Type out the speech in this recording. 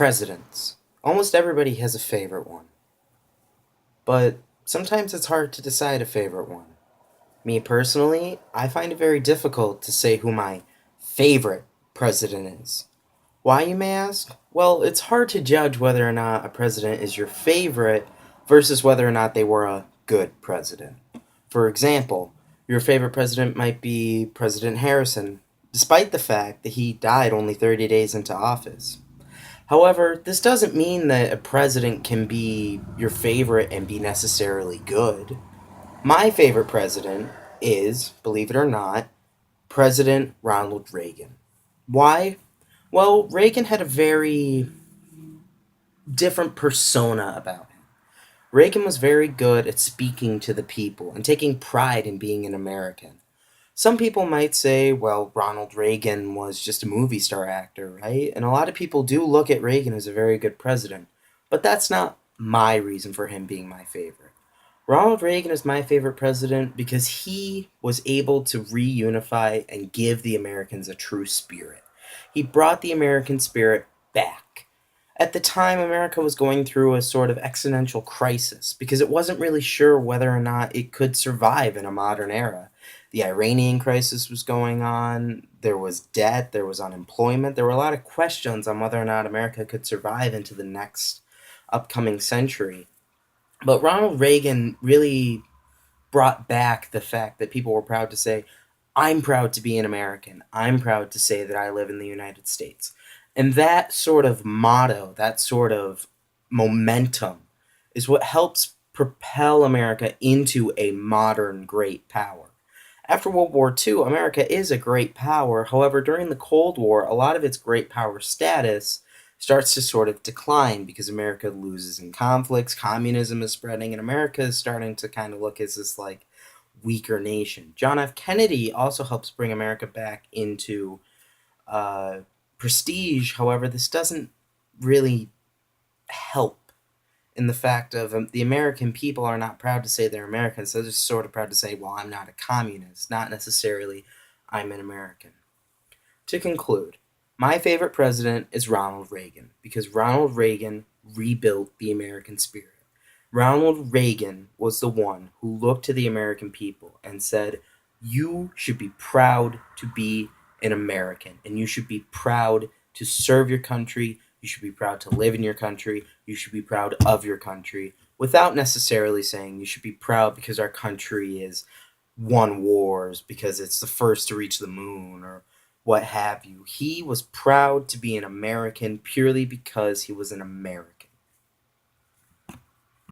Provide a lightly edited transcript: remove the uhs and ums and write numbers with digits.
Presidents. Almost everybody has a favorite one, but sometimes it's hard to decide a favorite one. Me personally, I find it very difficult to say who my favorite president is. Why, you may ask? Well, it's hard to judge whether or not a president is your favorite versus whether or not they were a good president. For example, your favorite president might be President Harrison, despite the fact that he died only 30 days into office. However, this doesn't mean that a president can be your favorite and be necessarily good. My favorite president is, believe it or not, President Ronald Reagan. Why? Well, Reagan had a very different persona about him. Reagan was very good at speaking to the people and taking pride in being an American. Some people might say, well, Ronald Reagan was just a movie star actor, right? And a lot of people do look at Reagan as a very good president. But that's not my reason for him being my favorite. Ronald Reagan is my favorite president because he was able to reunify and give the Americans a true spirit. He brought the American spirit back. At the time, America was going through a sort of existential crisis because it wasn't really sure whether or not it could survive in a modern era. The Iranian crisis was going on, there was debt, there was unemployment, there were a lot of questions on whether or not America could survive into the next upcoming century. But Ronald Reagan really brought back the fact that people were proud to say, I'm proud to be an American. I'm proud to say that I live in the United States. And that sort of motto, that sort of momentum, is what helps propel America into a modern great power. After World War II, America is a great power. However, during the Cold War, a lot of its great power status starts to sort of decline because America loses in conflicts, communism is spreading, and America is starting to kind of look as this like weaker nation. John F. Kennedy also helps bring America back into uh, prestige. However, this doesn't really help in the fact of the American people are not proud to say they're Americans. They're just sort of proud to say, well, I'm not a communist, not necessarily I'm an American. To conclude, my favorite president is Ronald Reagan because Ronald Reagan rebuilt the American spirit. Ronald Reagan was the one who looked to the American people and said, you should be proud to be an American and you should be proud to serve your country. You should be proud to live in your country. You should be proud of your country without necessarily saying you should be proud because our country is won wars, because it's the first to reach the moon, or what have you. He was proud to be an American purely because he was an American.